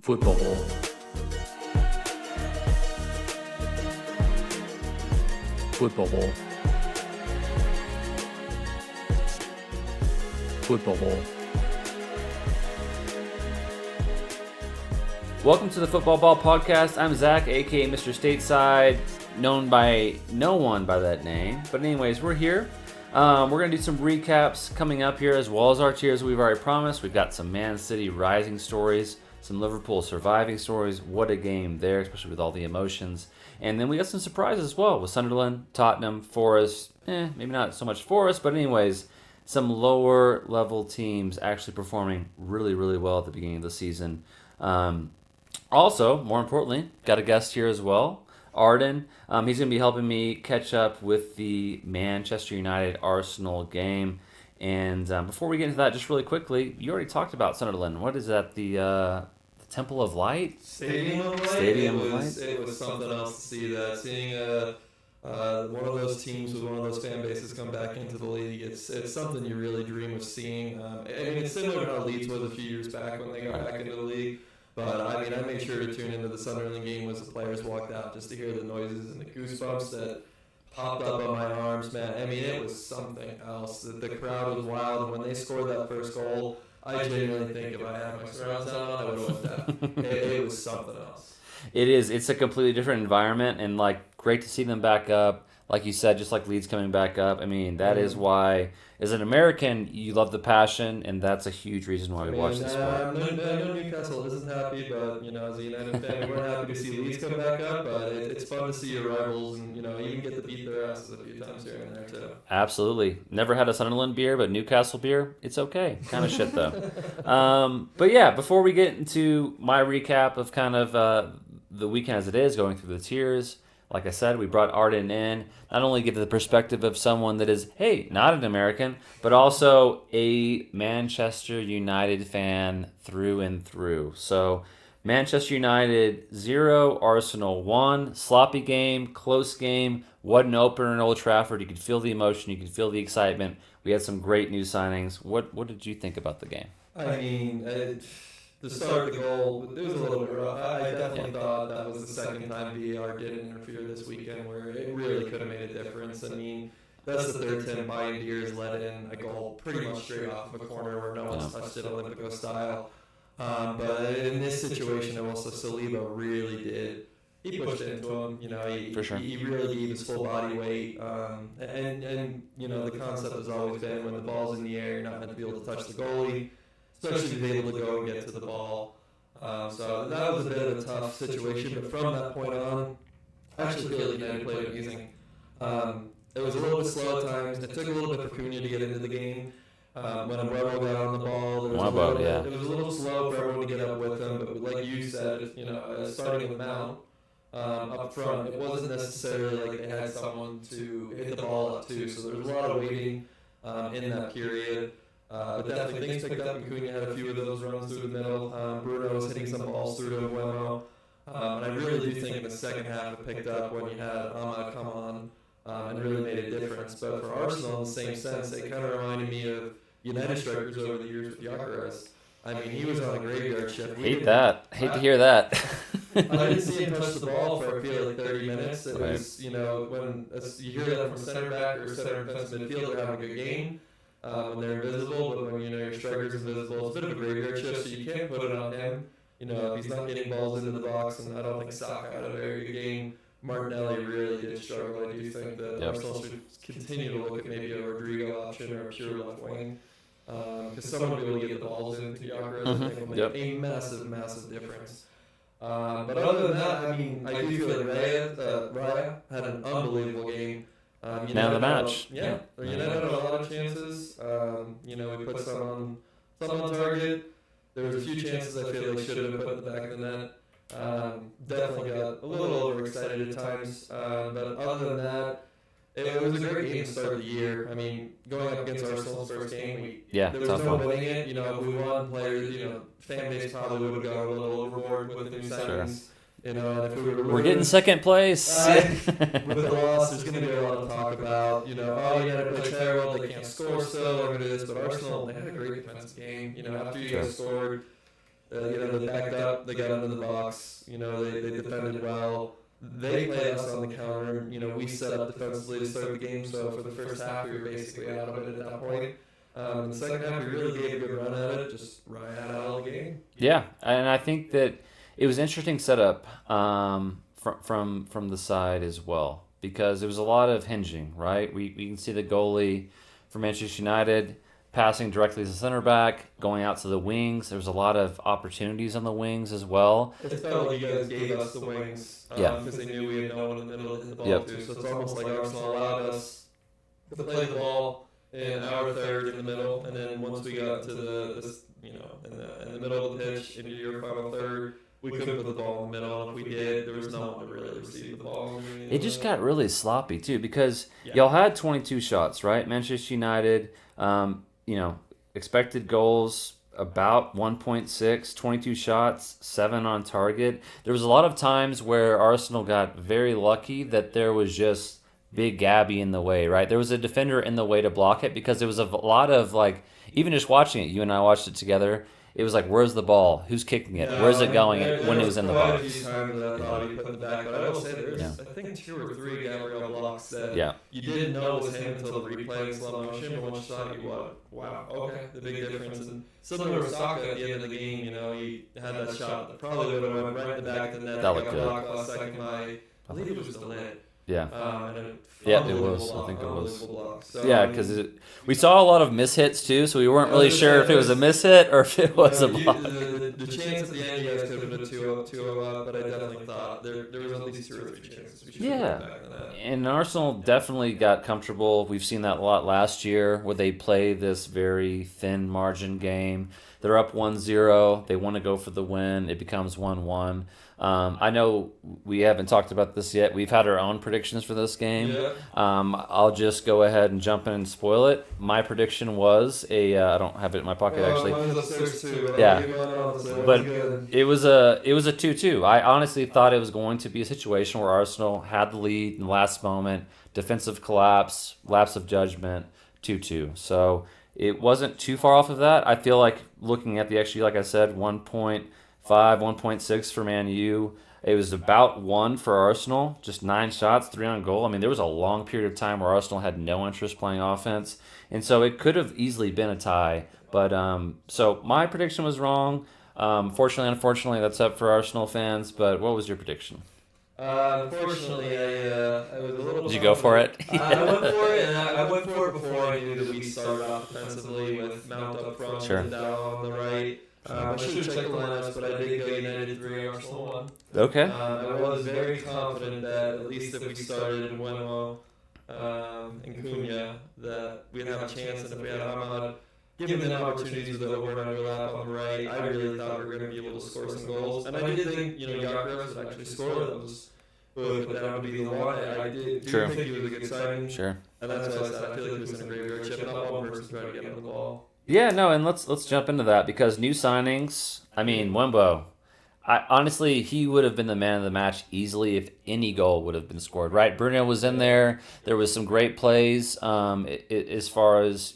Football. Football. Football. Welcome to the Football Ball Podcast. I'm Zack, aka Mr. Stateside, known by no one by that name. But anyways, we're here. We're going to do some recaps coming up here, as well as our tiers we've already promised. We've got some Man City rising stories, some Liverpool surviving stories. What a game there, especially with all the emotions. And then we got some surprises as well with Sunderland, Tottenham, Forest. Maybe not so much Forest, but anyways, some lower level teams actually performing really, really well at the beginning of the season. Also, more importantly, got a guest here as well. Arden. He's going to be helping me catch up with the Manchester United Arsenal game. And before we get into that, just really quickly, you already talked about Sunderland. What is that? The Temple of Light? Stadium of Light? Stadium of Light? It was something else to see that. Seeing one of those teams with one of those fan bases come back into the league, it's something you really dream of seeing. I mean, it's similar to how Leeds was a few years back when they got back into the league. But, I made sure to tune into the Sunderland game as the players walked out just to hear the noises and the goosebumps that popped up on my arms, man. I mean, it was something else. The crowd was wild, and when they scored that first goal, I genuinely think if I had my surround sound on, I would have went down. It was something else. It is. It's a completely different environment, and, great to see them back up. Like you said, just like Leeds coming back up. I mean, that is why, as an American, you love the passion, and that's a huge reason why we watch this sport. I know Newcastle isn't happy, but, as a United fan, we're happy to see Leeds come back up, but it's fun to see your rivals and, even get to beat their asses a few times here and there, too. Absolutely. Never had a Sunderland beer, but Newcastle beer, it's okay. Kind of shit, though. But, yeah, before we get into my recap of kind of the weekend as it is, going through the tiers, like I said, we brought Arden in, not only give the perspective of someone that is, hey, not an American, but also a Manchester United fan through and through. So, Manchester United 0, Arsenal 1, sloppy game, close game, what an opener in Old Trafford. You could feel the emotion, you could feel the excitement. We had some great new signings. What did you think about the game? I mean, to start the goal, it was a little bit rough. I definitely thought that was the second time VAR didn't interfere this weekend where it really could have made a difference. I mean, that's the third time Bayern Deers let in a goal pretty much straight off of a corner where no one's touched it Olympico style. But in this situation, also Saliba really did. He pushed it into him. He really gave his full body weight. And the concept has always been when the ball's in the air, you're not meant to be able to touch the goalie, especially to be able to go and get to the ball. So that was a bit of a tough situation. But from that point on, I actually feel like United played amazing. It was a little bit slow at times. It took a little bit for Cunha to get into the game. When Abuelo got on the ball, it was a little slow for everyone to get up with him. But like you said, starting with Mount up front, it wasn't necessarily like they had someone to hit the ball up to. So there was a lot of waiting in that period. But definitely things picked up, and Cunha had a few of those runs through the middle. Bruno was hitting some balls through to Abuelo. And I really do think in the second half it picked up when you had Ahmad come on and really made a difference. But for Arsenal, in the same sense, it kind of reminded me of United strikers over the years with Gyökeres. I mean, he was on a graveyard shift. Hate to hear that. I didn't see him touch the ball for, I feel like, 30 minutes. It was, when you hear that from center back or center defensive midfielder having a good game, when they're invisible, but when your striker's invisible, it's a bit of a graveyard shift, so you can't put it on him. If he's not getting balls into the box, and I don't think Zack had a very good game. Martinelli really did struggle. I do think that Arsenal should continue to look at maybe a Rodrigo option or a pure left wing. Because someone will be able to get the balls into Gyökeres, I think will make a massive, massive difference. But other than that, I mean, I do feel like Raya had an unbelievable game. Man of the match. United had a lot of chances. We put some on target. There was a few chances I feel like should have been put in the back of the net. Definitely got a little overexcited at times. But other than that, it was a great game to start the year. I mean, going up against Arsenal's first game, there was no winning it. If we won, players, fan base probably would have gone a little overboard with the new signings. And if we're getting second place. With the loss, there's going to be a lot of talk about, United play terrible, they can't score still, they're going to do this. But Arsenal, they had a great defensive game. After you guys scored, They backed up, they got into the box, they defended well. They played us on the counter. We set up defensively to start the game, so for the first half, we were basically out of it at that point. In the second half, we really gave a good run at it, just right out of the game. Yeah, and I think that it was interesting setup from the side as well, because it was a lot of hinging, right? We can see the goalie for Manchester United passing directly to the center back, going out to the wings. There was a lot of opportunities on the wings as well. It felt like you guys gave us the wings because they knew we had no one in the middle to hit the ball to. So it's almost like Arsenal allowed us to play the ball in our third in the middle, and then once we got to in the middle of the pitch into your final third, we couldn't put the ball in the middle. And if we did, there was no one to really receive the ball. It just got really sloppy too, because y'all had 22 shots, right? Manchester United, expected goals about 1.6, 22 shots, 7 on target. There was a lot of times where Arsenal got very lucky that there was just Big Gabby in the way, right? There was a defender in the way to block it, because there was a lot of, like, even just watching it, you and I watched it together, it was like, where's the ball? Who's kicking it? Where's it going when it was in the box? A few times I thought he put it back, but I will say there's, I think, 2 or 3 Gabriel blocks that you didn't know was him until the replay in slow motion, and once you saw it, wow, okay, the big difference. And similar with Saka at the end of the game, he had that shot that probably would have went right in the back of the net. That looked good. Blocked last second by, I believe it was the lid. Yeah. It was. I think it was. So, because we saw a lot of mishits too, so we weren't really sure if it was a mishit or if it was a block. The chance at the end, you guys could have been a 2-0 up, but I definitely thought there was at least 2 or 3 chances. We should have been back in that. And Arsenal definitely got comfortable. We've seen that a lot last year, where they play this very thin margin game. They're up 1-0. They want to go for the win. It becomes 1-1. I know we haven't talked about this yet. We've had our own predictions for this game. Yeah. I'll just go ahead and jump in and spoil it. My prediction was I don't have it in my pocket actually. But it was a 2-2. I honestly thought it was going to be a situation where Arsenal had the lead in the last moment, defensive collapse, lapse of judgment, 2-2. So it wasn't too far off of that. I feel like looking at the XG, like I said, 1.5, 1.6 for Man U. It was about 1 for Arsenal, just 9 shots, 3 on goal. I mean, there was a long period of time where Arsenal had no interest playing offense, and so it could have easily been a tie. But so my prediction was wrong. Fortunately, unfortunately, that's up for Arsenal fans. But what was your prediction? Unfortunately, I was a little. Did you go for it? I went for it, and I went for it before I knew that we started off defensively with Mount up front and Dow on the right. I should have checked the lineups, but I did go United 3, Arsenal 1. Okay. I was very confident that at least if we started in Wenmo and Cunha, that we'd have a chance, and if we had Ahmad, given them opportunities with over and underlap on the right, I really thought we were going to be able to score some goals. And I did think, Gyökeres would actually score. That was that would be the one. I did think he was a good signing. Sure. And that's why I said I feel like he was in a graveyard chip. Not one person trying to get him the ball. Yeah, no, and let's jump into that, because new signings. I mean, Wembo. Honestly, he would have been the man of the match easily if any goal would have been scored. Right, Bruno was in there. There was some great plays. As far as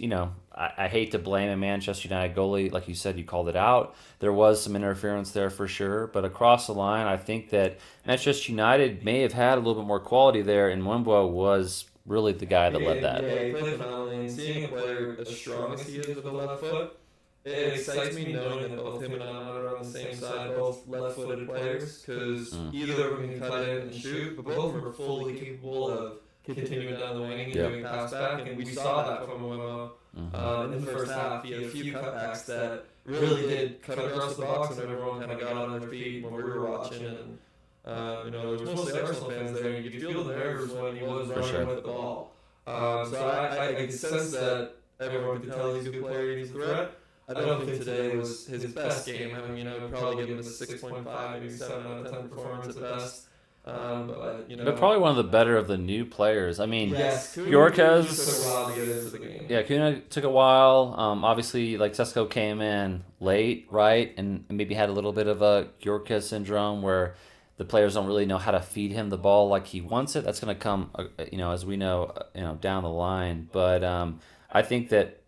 I hate to blame a Manchester United goalie, like you said, you called it out. There was some interference there for sure, but across the line, I think that Manchester United may have had a little bit more quality there, and Wembo was really the guy that led that. Yeah, he played phenomenally. And seeing a player as strong as he is with the left foot, it excites me knowing that both him and Ahmad are on the same side, both left-footed players, because either of them can cut in and shoot, but both of them are fully capable of continuing down the wing and doing pass back, and we saw that from Wemmo. In the first half, he had a few cutbacks that really did cut across the box, and everyone kind of got on their feet when we were watching, and there was mostly Arsenal fans there, and you could feel the nerves when he was running with the ball. So I could sense that everyone could tell he's a good player, he's a threat. I don't think today was his best game. I mean, probably give him a 6.5, maybe 7 out of 10 performance at best. But probably one of the better of the new players. I mean, yes, Yorkes. Took a while to get into the game. Yeah, Cunha took a while. Obviously, like Sesko came in late, right, and maybe had a little bit of a Yorkes syndrome where the players don't really know how to feed him the ball like he wants it. That's going to come, as we know, down the line. But I think that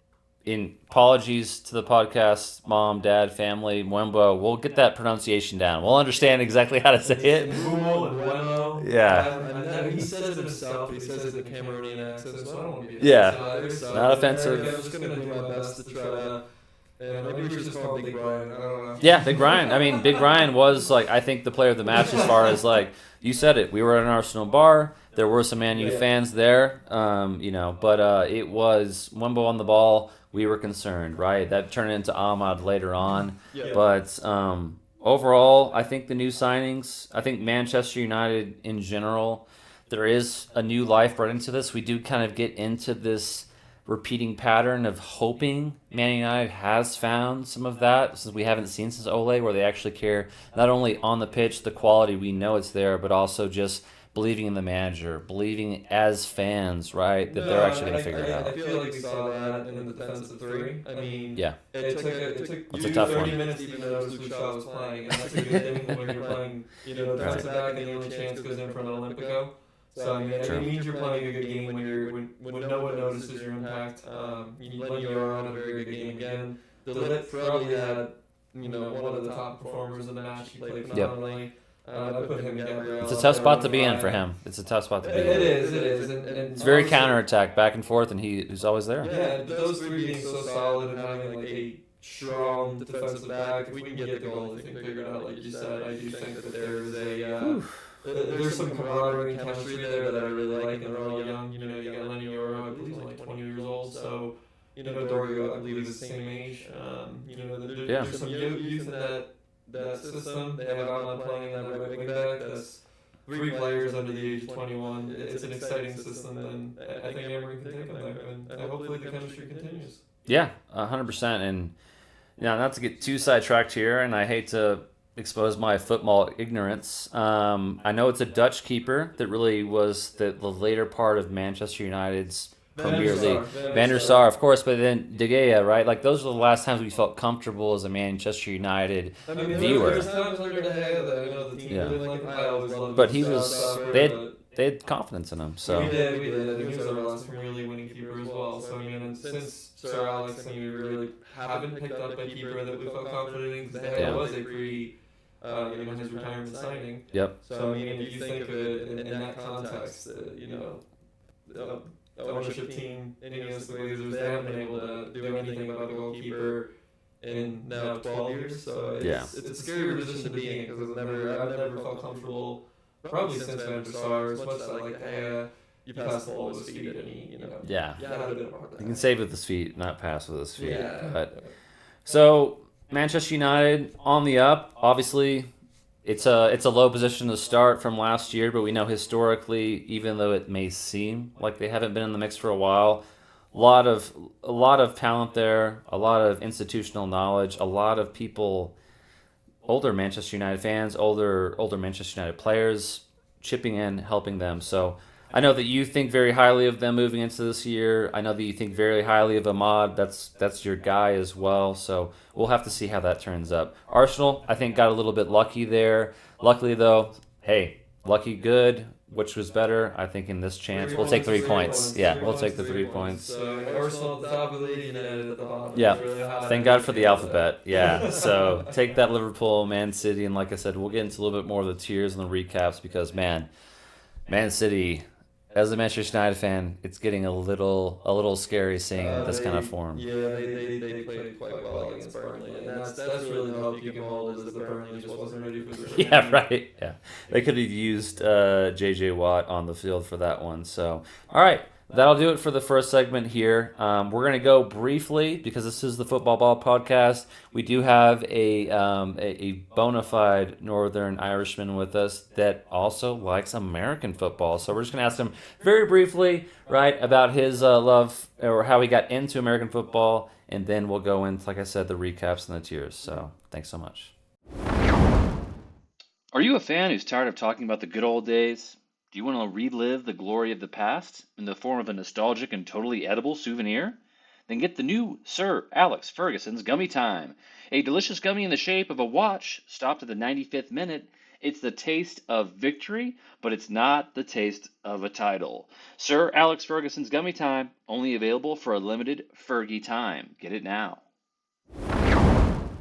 in apologies to the podcast, mom, dad, family, Mwembo. We'll get that pronunciation down. We'll understand exactly how to say it. Mbumo and Wemo. Yeah. He says it himself, but he says it in Cameroonian accent, so I don't want to be Yeah. offensive either. So Not offensive. I'm just going to do my best to try to. Maybe we should just call him Big Brian. I don't know. Yeah, Big Brian. I mean, Big Brian was like, I think, the player of the match as far as like you said it. We were at an Arsenal bar. There were some Man U fans there, but it was Wembo on the ball. We were concerned, right? That turned into Ahmad later on. Yeah. But overall, I think the new signings, I think Manchester United in general, there is a new life brought into this. We do kind of get into this repeating pattern of hoping Man United has found some of that since we haven't seen since Ole, where they actually care not only on the pitch, the quality, we know it's there, but also just believing in the manager, believing as fans, right, that they're actually going to figure it out. I feel like we saw that in the defense of three. I mean, Yeah. it took That's you a tough 30 one. minutes to even notice Luke Shaw was playing, and that's a good thing when you're playing, defensive back, and the only chance goes in front of Olympico. So I mean, it means you're playing a good game when no one notices your impact. You're on a very good game again. The Lit probably had one of the top performers in the match. He played phenomenally. I put him in Gabriel. It's a tough spot to be in for him. It's a tough spot to be in. It is. And It's very counterattack, back and forth, and he's always there. Yeah, those three being so solid and having like a strong defensive back, if we can get the goal, thing figured out, like you said, I do think that there's some camaraderie and chemistry there that I really like, and they're all young. You got Lenny Yoro, I believe he's only 20 years old, so Dorio, I believe, is the same age. There's some youth in that system. They have Outland playing in that right wing back. That's 3 players under the age of 21. It's an exciting system, and I think Emery can take them there, and hopefully the chemistry continues. Yeah, 100%. And not to get too sidetracked here, and I hate to expose my football ignorance. I know it's a Dutch keeper that really was the later part of Manchester United's Premier League. Van der Sar, of course, but then De Gea, right? Like, those are the last times we felt comfortable as a Manchester United viewer. There's times under De Gea that the team didn't like him. I always loved But him. he was, they had confidence in him. So we did. He was our last Premier League winning keeper as well. So and since Sir Alex, we really haven't picked up a keeper that we felt confident in, because De Gea was a pretty his retirement signing. Yep. So if you think of it in that context, the ownership team, the Glazers, they haven't been able to do anything about the goalkeeper in now 12 years. So it's a scary position to be in, because I've never felt comfortable, probably since Van der Sar, as much as I like hey, you pass the ball with his feet, and he had a bit of a hard time. He can save with his feet, not pass with his feet. Yeah. But so Manchester United on the up. Obviously, it's a low position to start from last year, but we know historically, even though it may seem like they haven't been in the mix for a while, a lot of talent there, a lot of institutional knowledge, a lot of people, older Manchester United fans, older Manchester United players chipping in, helping them. So I know that you think very highly of them moving into this year. I know that you think very highly of Ahmad. That's your guy as well. So we'll have to see how that turns up. Arsenal, I think, got a little bit lucky there. Luckily, though, lucky good. Which was better? I think in this chance, we'll take 3 points. Yeah, we'll take the 3 points. So Arsenal at the top of the league, United at the bottom. Yeah, really thank God for the alphabet. Yeah, so take that Liverpool, Man City, and like I said, we'll get into a little bit more of the tiers and the recaps because, Man City, as a Manchester United fan, it's getting a little scary seeing this kind of form. Yeah, they played quite well against Burnley, and that's really the hope you can hold, is that Burnley just wasn't ready for the Yeah, right. Yeah, they could have used J.J. Watt on the field for that one. So, all right. That'll do it for the first segment here. We're going to go briefly, because this is the Football Ball podcast. We do have a bona fide Northern Irishman with us that also likes American football. So we're just going to ask him very briefly, right, about his love or how he got into American football. And then we'll go into, like I said, the recaps and the tiers. So thanks so much. Are you a fan who's tired of talking about the good old days? Do you want to relive the glory of the past in the form of a nostalgic and totally edible souvenir? Then get the new Sir Alex Ferguson's Gummy Time. A delicious gummy in the shape of a watch stopped at the 95th minute. It's the taste of victory, but it's not the taste of a title. Sir Alex Ferguson's Gummy Time, only available for a limited Fergie time. Get it now.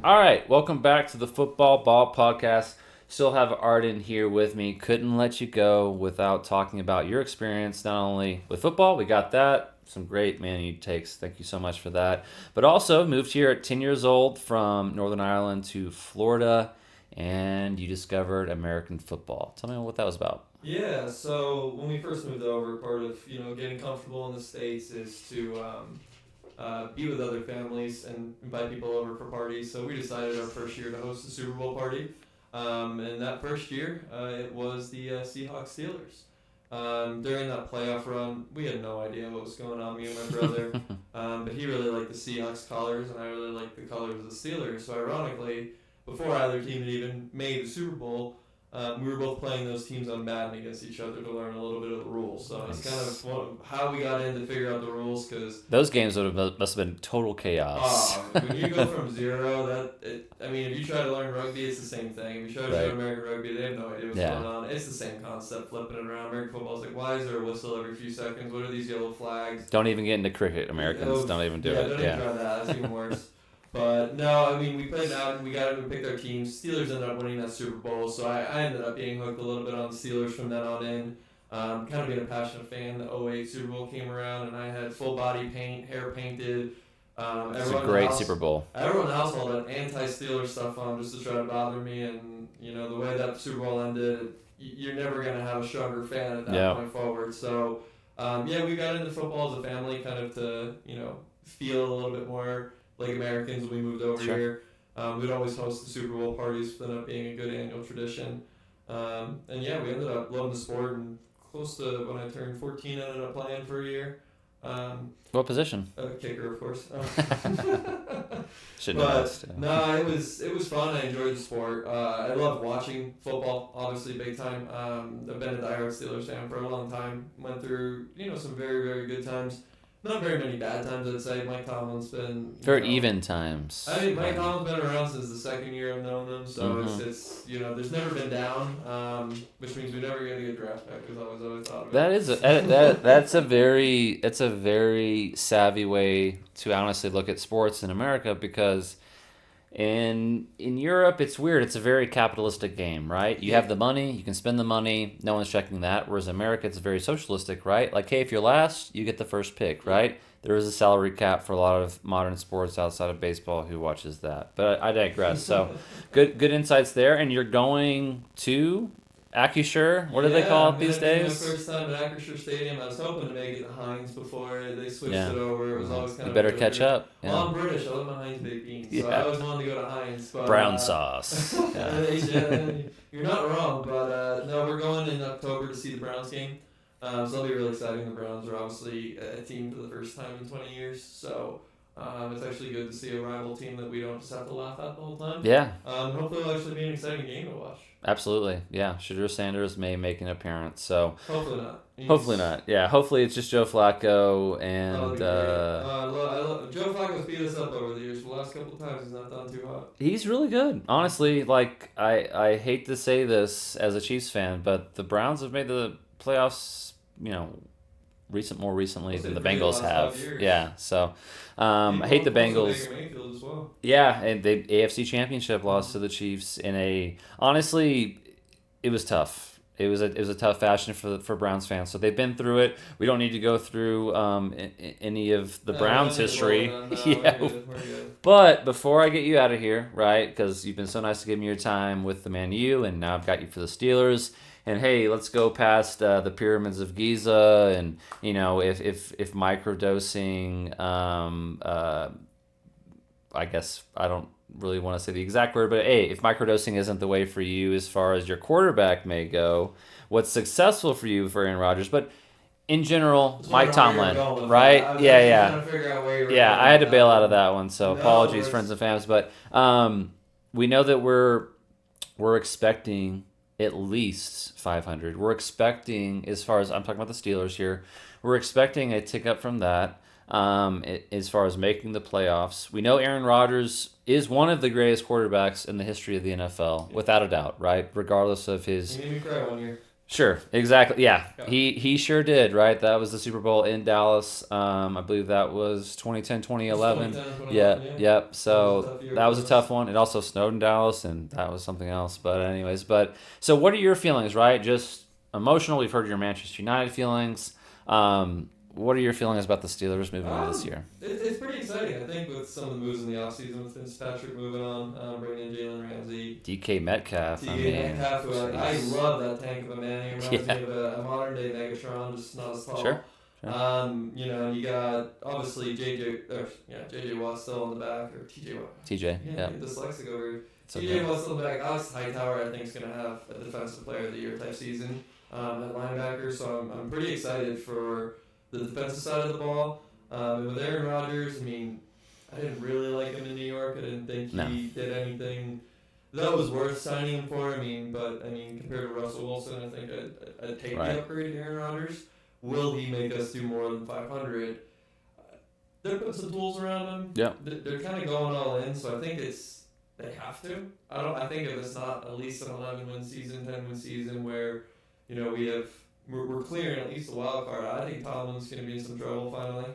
All right, welcome back to the Football Ball Podcast. Still have Arden here with me. Couldn't let you go without talking about your experience, not only with football, we got that, some great Man U takes. Thank you so much for that. But also moved here at 10 years old from Northern Ireland to Florida, and you discovered American football. Tell me what that was about. Yeah, so when we first moved over, part of getting comfortable in the States is to be with other families and invite people over for parties. So we decided our first year to host a Super Bowl party. And that first year, it was the Seahawks Steelers. During that playoff run, we had no idea what was going on, me and my brother. But he really liked the Seahawks colors, and I really liked the colors of the Steelers. So ironically, before either team had even made the Super Bowl, we were both playing those teams on Madden against each other to learn a little bit of the rules. So it's kind of how we got in to figure out the rules, because those games must have been total chaos. when you go from zero, if you try to learn rugby, it's the same thing. If you try to learn American rugby, they have no idea what's going on. It's the same concept, flipping it around. American football is like, why is there a whistle every few seconds? What are these yellow flags? Don't even get into cricket. Americans don't even do it. Don't even try that. That's even worse. But no, we played out, we got it, we picked our teams. Steelers ended up winning that Super Bowl, so I ended up being hooked a little bit on the Steelers from then on in. Kind of being a passionate fan. The 2008 Super Bowl came around, and I had full body paint, hair painted. It's a great Super Bowl. Everyone in the household had anti-Steelers stuff on just to try to bother me, and the way that Super Bowl ended, you're never going to have a stronger fan at that point forward. So, we got into football as a family, kind of to, feel a little bit more like Americans when we moved over here. We'd always host the Super Bowl parties, ended up being a good annual tradition. We ended up loving the sport, and close to when I turned 14, I ended up playing for a year. What position? Kicker, of course. Shouldn't have asked. No, it was fun. I enjoyed the sport. I love watching football, obviously, big time. I've been a diehard Steelers fan for a long time. Went through, some very, very good times. Not very many bad times, I'd say. Mike Tomlin's been... Very even times. Mike Tomlin's been around since the second year I've known them, so it's there's never been down, which means we never get a good draft pick, because I always thought of it. That's a very savvy way to honestly look at sports in America, because in Europe, it's weird. It's a very capitalistic game, right? You have the money, you can spend the money, no one's checking that. Whereas America, it's very socialistic, right? Like, hey, if you're last, you get the first pick, right? There is a salary cap for a lot of modern sports outside of baseball. Who watches that? But I digress. So, good insights there. And you're going to Acrisure? What do they call it these days? My first time at Acrisure Stadium. I was hoping to make it to Heinz before they switched it over. It was always kind of... You better catch up. Well, I'm British. I love my Heinz baked beans. So I always wanted to go to Heinz. But, brown sauce. You're not wrong. But no, we're going in October to see the Browns game. So that'll be really exciting. The Browns are obviously a team for the first time in 20 years. So... it's actually good to see a rival team that we don't just have to laugh at the whole time. Yeah. Hopefully it'll actually be an exciting game to watch. Absolutely. Yeah. Shadur Sanders may make an appearance. So hopefully not. Hopefully not. Yeah. Hopefully it's just Joe Flacco and. Joe Flacco's beat us up over the years. The last couple of times he's not done too hot. He's really good. Honestly, I hate to say this as a Chiefs fan, but the Browns have made the playoffs. More recently than the Bengals have. Yeah, so I hate the Bengals. Well. Yeah, and the AFC Championship lost to the Chiefs honestly, it was tough. It was a tough fashion for Browns fans. So they've been through it. We don't need to go through any of the Browns history. We're good. But before I get you out of here, right? Because you've been so nice to give me your time with the Man U, and now I've got you for the Steelers. And hey, let's go past the pyramids of Giza, and if microdosing, I guess I don't really want to say the exact word, but hey, if microdosing isn't the way for you as far as your quarterback may go, what's successful for you for Aaron Rodgers, but in general, Mike Tomlin, right? Yeah. I had to bail out of that one, so apologies, friends and fans, but we know that we're expecting at least 500. We're expecting, as far as I'm talking about the Steelers here, we're expecting a tick up from that. as far as making the playoffs. We know Aaron Rodgers is one of the greatest quarterbacks in the history of the NFL, without a doubt, right? Regardless of his. He made me cry one year. Sure, exactly. Yeah, Yeah. he sure did, right? That was the Super Bowl in Dallas. I believe that was 2010, 2011. 2010, Yeah, 2011, yep. That So was a tough year that was a for tough us. one. It also snowed in Dallas, and that was something else. But anyways, so what are your feelings, right? Just emotional. We've heard your Manchester United feelings. What are your feelings about the Steelers moving on this year? It's pretty exciting. I think with some of the moves in the offseason, with Fitzpatrick moving on, bringing in Jalen Ramsey, DK Metcalf. I TJ mean, Metcalf, who I jeez. love that tank of a man. He reminds Yeah. me of a modern day Megatron, just not as tall. Sure. You got obviously JJ Watt still in the back, or TJ Watt. TJ. Yeah. Dyslexic over here. It's TJ okay. Watt's still in the back. Alex Hightower, I think, is going to have a Defensive Player of the Year type season at linebacker. So I'm pretty excited for the defensive side of the ball. And with Aaron Rodgers, I mean, I didn't really like him in New York. I didn't think he did anything that was worth signing him for. But compared to Russell Wilson, I think I'd take the upgrade to Aaron Rodgers. Will he make us do more than 500? They're putting some tools around him. Yeah. They're kind of going all in, so I think they have to. I think if it's not at least an 11-win season, 10-win season where we're clearing at least a wild card. I think Tomlin's going to be in some trouble finally,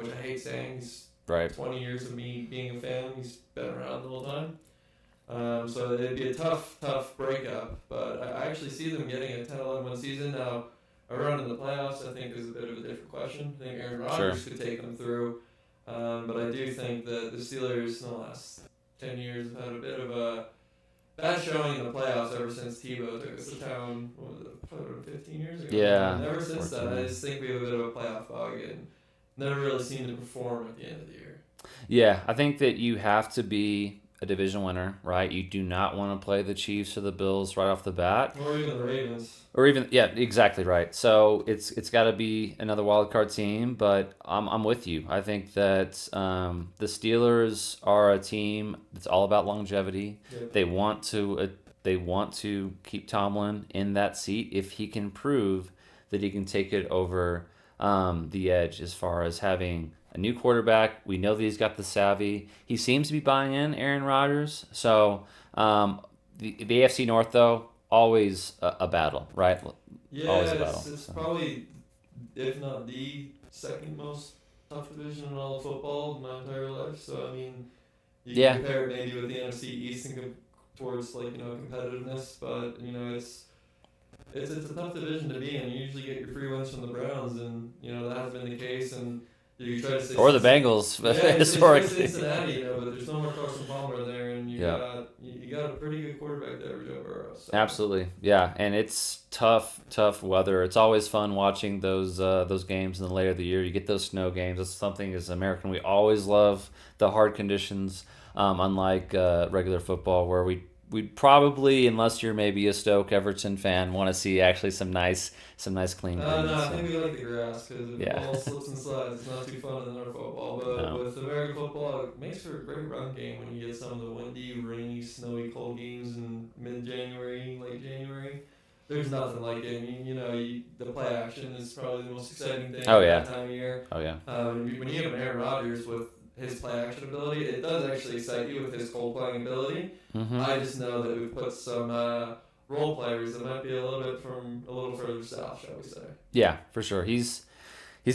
which I hate saying. He's 20 years of me being a fan. He's been around the whole time. So it'd be a tough breakup. But I actually see them getting a 10-11-win season. Now, a run in the playoffs, I think, is a bit of a different question. I think Aaron Rodgers could take them through. But I do think that the Steelers in the last 10 years have had a bit of a bad showing in the playoffs ever since Tebow took us to town, 15 years ago? Yeah. And ever since then, I just think we have a bit of a playoff bug and never really seem to perform at the end of the year. Yeah, I think that you have to be a division winner, right? You do not want to play the Chiefs or the Bills right off the bat. Or even the Ravens. Yeah, exactly right. So it's got to be another wild card team, but I'm with you. I think that the Steelers are a team that's all about longevity. Yep. They want to keep Tomlin in that seat if he can prove that he can take it over the edge as far as having a new quarterback. We know that he's got the savvy. He seems to be buying in Aaron Rodgers. So the AFC North, though, always a battle, right? Yeah, always a battle. It's probably, if not the second most tough division in all of football in my entire life. So, you can compare it maybe with the NFC East and go towards, competitiveness. But, it's a tough division to be in. You usually get your free wins from the Browns, and, that has been the case. And you try to say or the Bengals, historically. Cincinnati, but there's no more Carson Palmer there, and you got a pretty good quarterback there, Joe Burrow. So. Absolutely, yeah, and it's tough weather. It's always fun watching those games in the later of the year. You get those snow games. That's something as an American we always love the hard conditions. Unlike regular football, where we'd probably, unless you're maybe a Stoke Everton fan, want to see actually some nice clean greens. No, I think we like the grass because if the ball slips and slides, it's not too fun in our football. But with American football, it makes for a great run game when you get some of the windy, rainy, snowy, cold games in mid-January, late January. There's nothing like it. The play action is probably the most exciting thing at that time of year. Oh, yeah. When you have an Aaron Rodgers with his play action ability, it does actually excite you with his cold playing ability. Mm-hmm. I just know that we've put some role players that might be a little further south, shall we say. Yeah, for sure. He's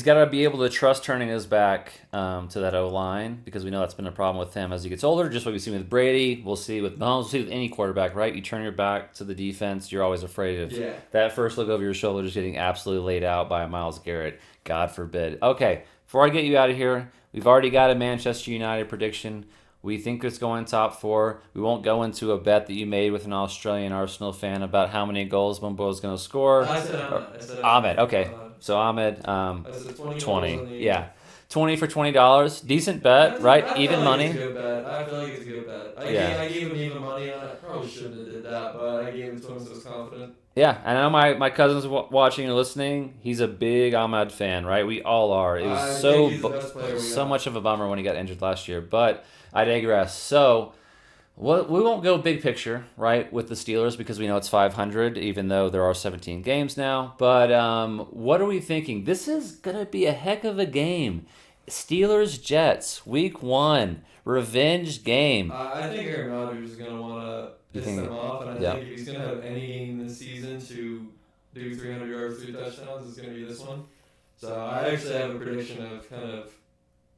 got to be able to trust turning his back to that O-line, because we know that's been a problem with him as he gets older. Just what we've seen with Brady, we'll see with Mahomes, we'll see with any quarterback, right? You turn your back to the defense, you're always afraid of that first look over your shoulder just getting absolutely laid out by Myles Garrett. God forbid. Okay, before I get you out of here, we've already got a Manchester United prediction. We think it's going top 4. We won't go into a bet that you made with an Australian Arsenal fan about how many goals Mumbo is going to score. I said Ahmed. Okay. So Ahmed, I said 20. Yeah. 20 for $20. Decent bet, right? Even money. I feel like it's a good bet. I gave him even money on it. Probably shouldn't have did that, but I gave it to him so I was confident. Yeah, I know my cousin's watching and listening. He's a big Ahmed fan, right? We all are. It was so much of a bummer when he got injured last year, but I digress. So we won't go big picture, right, with the Steelers, because we know it's 500, even though there are 17 games now. But what are we thinking? This is going to be a heck of a game. Steelers Jets Week 1 revenge game. I think Aaron Rodgers is going to want to You piss them think? off, and I Yeah. think if he's going to have any game this season to do 300 yards, 3 touchdowns, it's going to be this one. So I actually have a prediction of kind of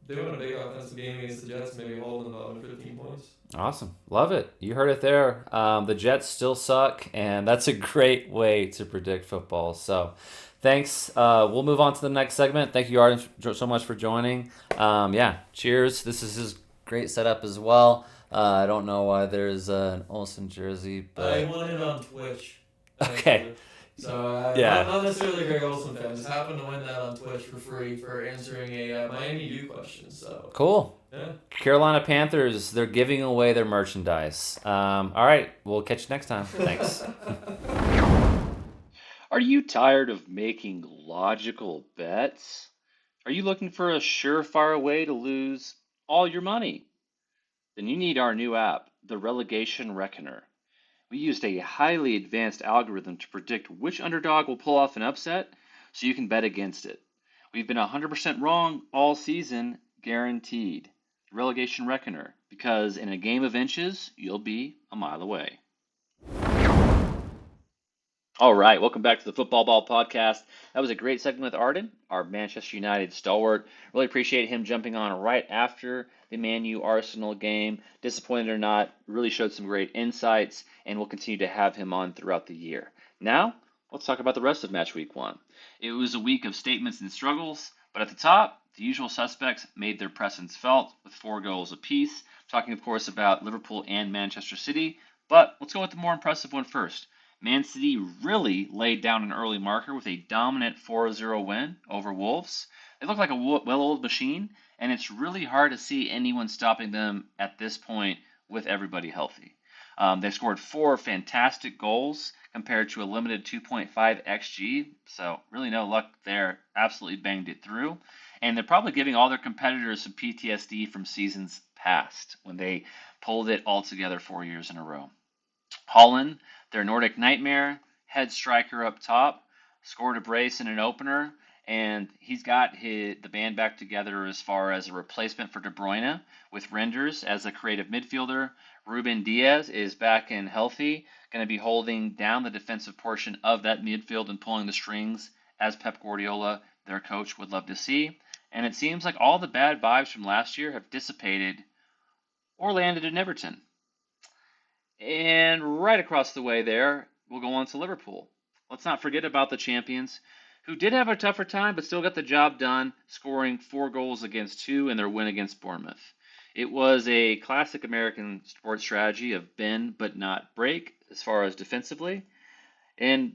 doing a big offensive game against the Jets, maybe holding about 15 points. Awesome. Love it. You heard it there. The Jets still suck, and that's a great way to predict football. So thanks. We'll move on to the next segment. Thank you, Arden, so much for joining. Yeah, cheers. This is his great setup as well. I don't know why there's an Olsen jersey, but I won it on Twitch. okay. So Yeah. I'm not necessarily a Greg Olsen fan. Just happened to win that on Twitch for free for answering a Miami U question. So Cool. yeah. Carolina Panthers, they're giving away their merchandise. All right, we'll catch you next time. Thanks. Are you tired of making logical bets? Are you looking for a surefire way to lose all your money? Then you need our new app, the Relegation Reckoner. We used a highly advanced algorithm to predict which underdog will pull off an upset so you can bet against it. We've been 100% wrong all season, guaranteed. The Relegation Reckoner, because in a game of inches, you'll be a mile away. All right, welcome back to the Football Ball Podcast. That was a great segment with Arden, our Manchester United stalwart. Really appreciate him jumping on right after the Man U Arsenal game. Disappointed or not, really showed some great insights, and we'll continue to have him on throughout the year. Now, let's talk about the rest of Match Week 1. It was a week of statements and struggles, but at the top, the usual suspects made their presence felt with 4 goals apiece. Talking, of course, about Liverpool and Manchester City, but let's go with the more impressive one first. Man City really laid down an early marker with a dominant 4-0 win over Wolves. They look like a well-oiled machine, and it's really hard to see anyone stopping them at this point with everybody healthy. They scored 4 fantastic goals compared to a limited 2.5 xG, so really no luck there. Absolutely banged it through. And they're probably giving all their competitors some PTSD from seasons past when they pulled it all together 4 years in a row. Holland, their Nordic nightmare, head striker up top, scored a brace in an opener, and he's got the band back together as far as a replacement for De Bruyne with Renders as a creative midfielder. Ruben Diaz is back and healthy, going to be holding down the defensive portion of that midfield and pulling the strings as Pep Guardiola, their coach, would love to see. And it seems like all the bad vibes from last year have dissipated or landed in Everton. And right across the way there, we'll go on to Liverpool. Let's not forget about the champions, who did have a tougher time but still got the job done, scoring 4 goals against 2 in their win against Bournemouth. It was a classic American sports strategy of bend but not break as far as defensively. And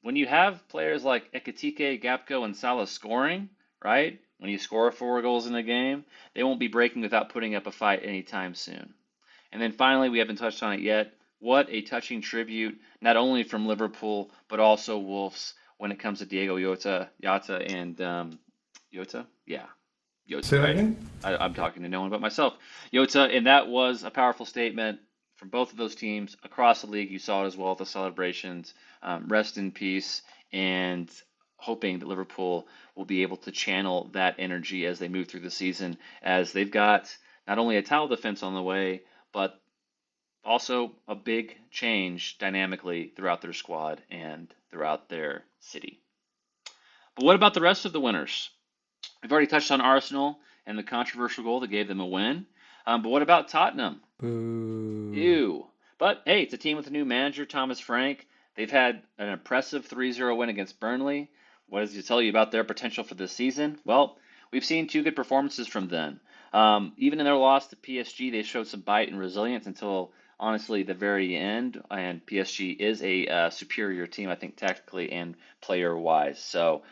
when you have players like Ekitike, Gapco, and Salah scoring, right, when you score 4 goals in a game, they won't be breaking without putting up a fight anytime soon. And then finally, we haven't touched on it yet, what a touching tribute, not only from Liverpool, but also Wolves when it comes to Diego Jota and Jota? Yeah, Jota, Say that right? again? I'm talking to no one but myself. Jota, and that was a powerful statement from both of those teams across the league. You saw it as well at the celebrations. Rest in peace, and hoping that Liverpool will be able to channel that energy as they move through the season, as they've got not only a title defense on the way, but also a big change dynamically throughout their squad and throughout their city. But what about the rest of the winners? We've already touched on Arsenal and the controversial goal that gave them a win. But what about Tottenham? Boo. Ew. But hey, it's a team with a new manager, Thomas Frank. They've had an impressive 3-0 win against Burnley. What does it tell you about their potential for this season? Well, we've seen 2 good performances from them. Even in their loss to PSG, they showed some bite and resilience until, honestly, the very end. And PSG is a superior team, I think, tactically and player-wise. So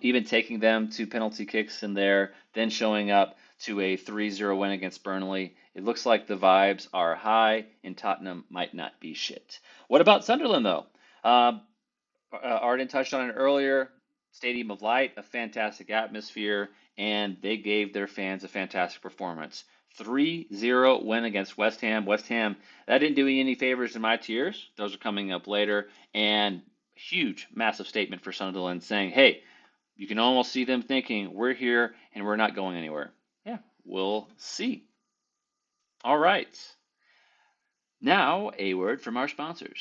even taking them to penalty kicks in there, then showing up to a 3-0 win against Burnley, it looks like the vibes are high, and Tottenham might not be shit. What about Sunderland, though? Arden touched on it earlier. Stadium of Light, a fantastic atmosphere, and they gave their fans a fantastic performance. 3-0 win against West Ham. West Ham, that didn't do me any favors in my tiers. Those are coming up later. And huge, massive statement for Sunderland saying, hey, You can almost see them thinking, we're here and we're not going anywhere. Yeah, we'll see. All right. Now, a word from our sponsors.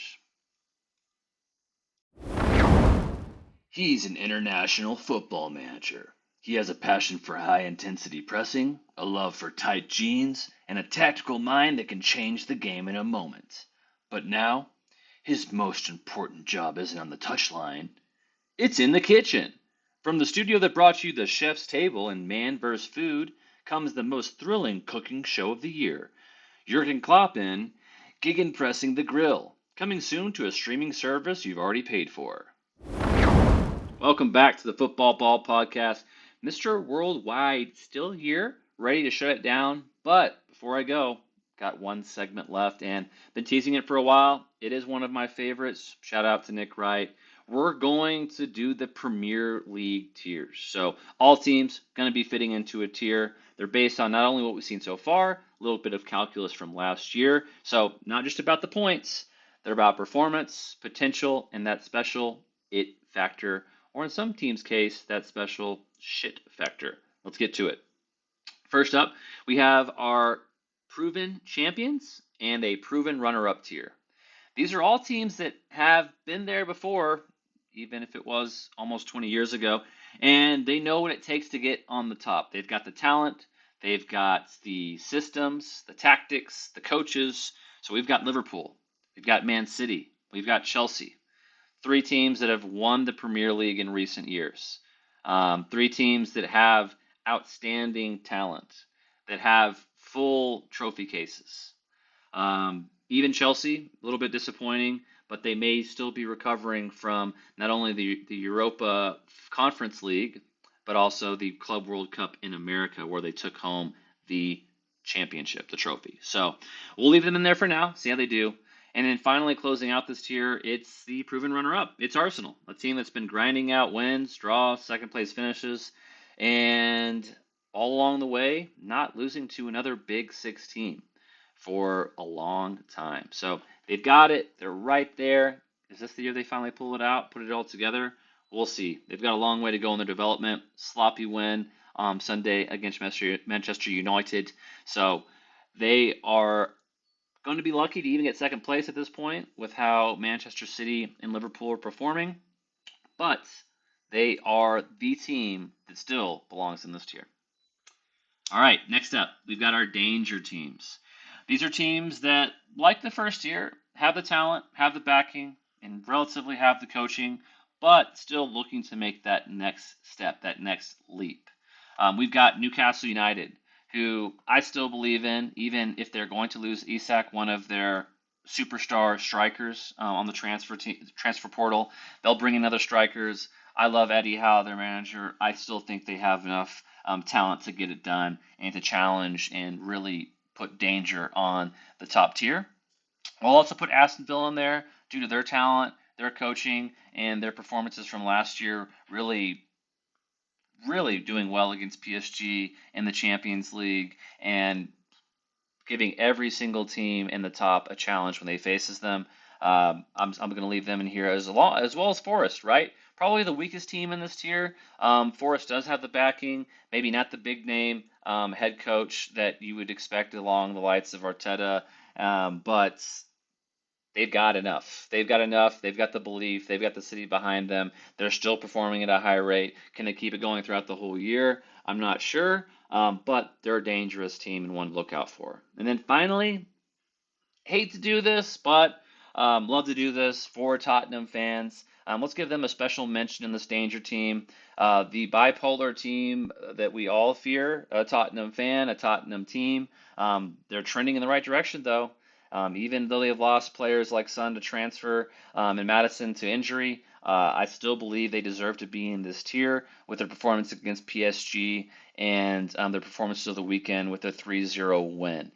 He's an international football manager. He has a passion for high-intensity pressing, a love for tight jeans, and a tactical mind that can change the game in a moment. But now, his most important job isn't on the touchline. It's in the kitchen. From the studio that brought you The Chef's Table and Man vs. Food comes the most thrilling cooking show of the year. Jurgen Klopp in Gegenpressing the Grill, coming soon to a streaming service you've already paid for. Welcome back to the Football Ball Podcast. Mr. Worldwide still here, ready to shut it down. But before I go, got one segment left and been teasing it for a while. It is one of my favorites. Shout out to Nick Wright. We're going to do the Premier League tiers. So all teams going to be fitting into a tier. They're based on not only what we've seen so far, a little bit of calculus from last year. So not just about the points. They're about performance, potential, and that special it factor, or in some teams' case, that special shit factor. Let's get to it. First up, we have our proven champions and a proven runner-up tier. These are all teams that have been there before, even if it was almost 20 years ago, and they know what it takes to get on the top. They've got the talent, they've got the systems, the tactics, the coaches. So we've got Liverpool, we've got Man City, we've got Chelsea. Three teams that have won the Premier League in recent years. Three teams that have outstanding talent, that have full trophy cases. Even Chelsea, a little bit disappointing, but they may still be recovering from not only the Europa Conference League, but also the Club World Cup in America, where they took home the championship, the trophy. So we'll leave them in there for now, see how they do. And then finally, closing out this tier, it's the proven runner-up. It's Arsenal, a team that's been grinding out wins, draws, second-place finishes, and all along the way, not losing to another Big Six team for a long time. So they've got it. They're right there. Is this the year they finally pull it out, put it all together? We'll see. They've got a long way to go in their development. Sloppy win Sunday against Manchester United. So they are going to be lucky to even get second place at this point with how Manchester City and Liverpool are performing, but they are the team that still belongs in this tier. All right, next up, we've got our danger teams. These are teams that, like the first tier, have the talent, have the backing, and relatively have the coaching, but still looking to make that next step, that next leap. We've got Newcastle United, who I still believe in, even if they're going to lose Isak, one of their superstar strikers on the transfer portal. They'll bring in other strikers. I love Eddie Howe, their manager. I still think they have enough talent to get it done and to challenge and really put danger on the top tier. I'll also put Aston Villa in there due to their talent, their coaching, and their performances from last year really doing well against PSG in the Champions League and giving every single team in the top a challenge when they faces them. I'm going to leave them in here as well as Forest, right? Probably the weakest team in this tier. Forest does have the backing, maybe not the big name head coach that you would expect along the lights of Arteta, but they've got enough. They've got enough. They've got the belief. They've got the city behind them. They're still performing at a high rate. Can they keep it going throughout the whole year? I'm not sure, but they're a dangerous team and one to look out for. And then finally, hate to do this, but love to do this for Tottenham fans. Let's give them a special mention in this danger team. The bipolar team that we all fear, a Tottenham fan, a Tottenham team. They're trending in the right direction, though. Even though they have lost players like Son to transfer and Madison to injury, I still believe they deserve to be in this tier with their performance against PSG and their performances of the weekend with a 3-0 win.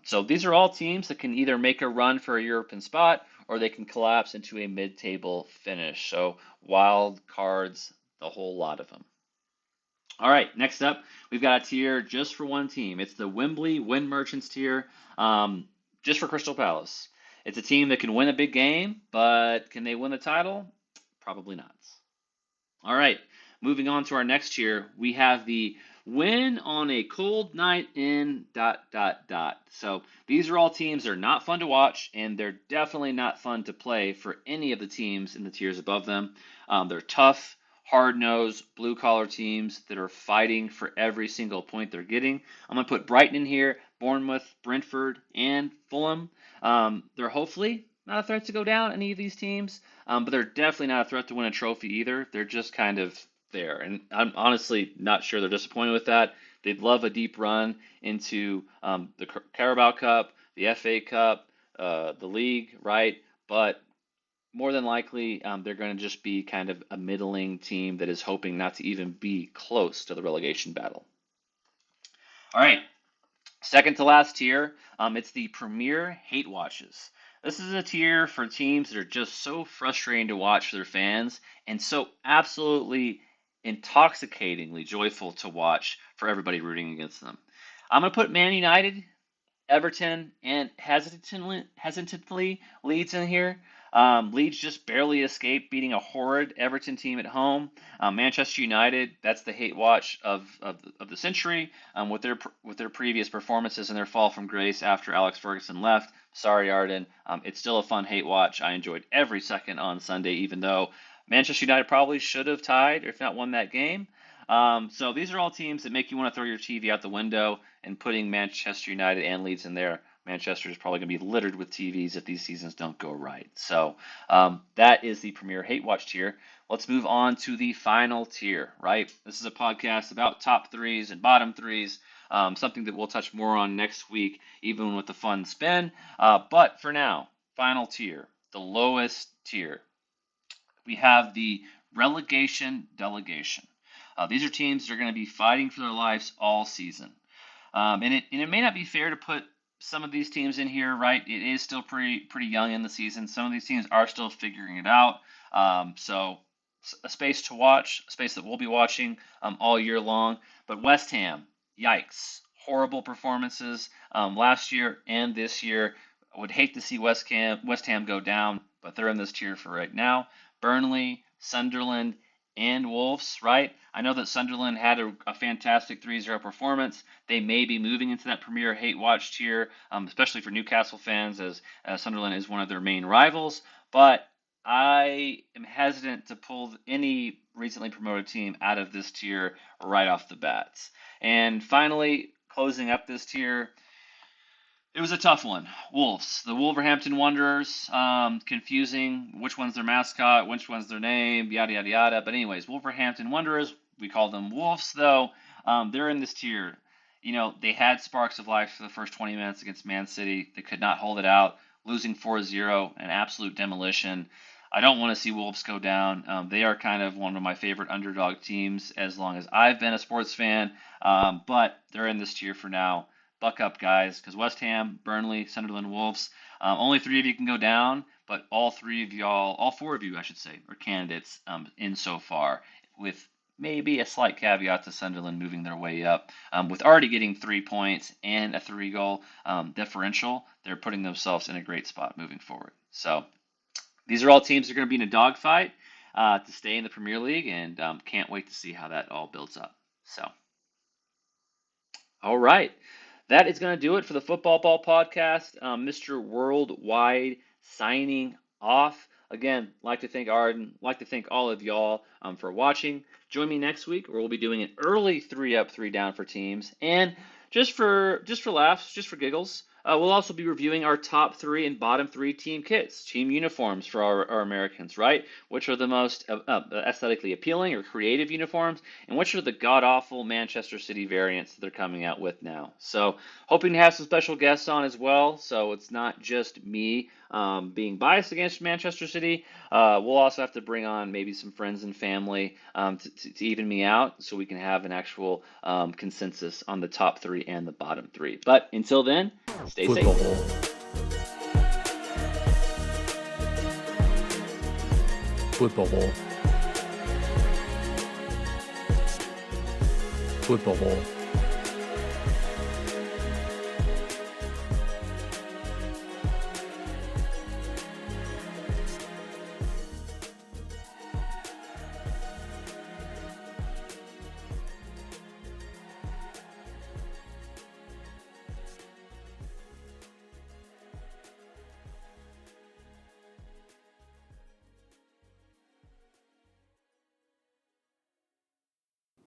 So these are all teams that can either make a run for a European spot or they can collapse into a mid-table finish. So wild cards, the whole lot of them. All right, next up, we've got a tier just for one team. It's the Wembley Win Merchants tier. Just for Crystal Palace. It's a team that can win a big game, but can they win the title? Probably not. All right, moving on to our next tier, we have the win on a cold night in ... So these are all teams that are not fun to watch, and they're definitely not fun to play for any of the teams in the tiers above them. They're tough, hard-nosed, blue-collar teams that are fighting for every single point they're getting. I'm going to put Brighton in here, Bournemouth, Brentford, and Fulham. They're hopefully not a threat to go down, any of these teams, but they're definitely not a threat to win a trophy either. They're just kind of there, and I'm honestly not sure they're disappointed with that. They'd love a deep run into the Carabao Cup, the FA Cup, the league, right? But more than likely, they're going to just be kind of a middling team that is hoping not to even be close to the relegation battle. All right, second to last tier, it's the Premier Hate Watches. This is a tier for teams that are just so frustrating to watch for their fans and so absolutely intoxicatingly joyful to watch for everybody rooting against them. I'm going to put Man United, Everton, and hesitantly Leeds in here. Leeds just barely escaped beating a horrid Everton team at home. Manchester United, that's the hate watch of the century, with their previous performances and their fall from grace after Alex Ferguson left. Sorry, Arden. It's still a fun hate watch. I enjoyed every second on Sunday, even though Manchester United probably should have tied, or if not won that game. So these are all teams that make you want to throw your TV out the window, and putting Manchester United and Leeds in there, Manchester is probably going to be littered with TVs if these seasons don't go right. So that is the Premier Hate Watch tier. Let's move on to the final tier, right? This is a podcast about top threes and bottom threes, something that we'll touch more on next week, even with the fun spin. But for now, final tier, the lowest tier. We have the Relegation Delegation. These are teams that are going to be fighting for their lives all season. And it may not be fair to put some of these teams in here, right? It is still pretty young in the season. Some of these teams are still figuring it out. So a space to watch, a space that we'll be watching all year long. But West Ham, yikes. Horrible performances last year and this year. I would hate to see West Ham go down, but they're in this tier for right now. Burnley, Sunderland, and Wolves, right? I know that Sunderland had a fantastic 3-0 performance. They may be moving into that Premier Hate Watch tier, especially for Newcastle fans, as Sunderland is one of their main rivals. But I am hesitant to pull any recently promoted team out of this tier right off the bat. And finally, closing up this tier, it was a tough one. Wolves, the Wolverhampton Wanderers, confusing which one's their mascot, which one's their name, yada, yada, yada. But anyways, Wolverhampton Wanderers, we call them Wolves, though. They're in this tier. You know, they had sparks of life for the first 20 minutes against Man City. They could not hold it out, losing 4-0, an absolute demolition. I don't want to see Wolves go down. They are kind of one of my favorite underdog teams as long as I've been a sports fan. But they're in this tier for now. Buck up, guys, because West Ham, Burnley, Sunderland, Wolves, only 3 of you can go down, but all 4 of you, I should say, are candidates in so far, with maybe a slight caveat to Sunderland moving their way up. With already getting 3 points and a 3-goal differential, they're putting themselves in a great spot moving forward. So these are all teams that are going to be in a dogfight to stay in the Premier League, and can't wait to see how that all builds up. So, all right. That is going to do it for the Football Ball podcast. Mr. Worldwide signing off. Again, like to thank Arden, like to thank all of y'all for watching. Join me next week where we'll be doing an early 3 up, 3 down for teams. And just for laughs, just for giggles, we'll also be reviewing our top 3 and bottom 3 team kits, team uniforms for our Americans, right? Which are the most aesthetically appealing or creative uniforms, and which are the god-awful Manchester City variants that they're coming out with now. So hoping to have some special guests on as well, so it's not just me being biased against Manchester City. We'll also have to bring on maybe some friends and family to even me out, so we can have an actual consensus on the top 3 and the bottom 3. But until then, stay Football. safe. Football. Football.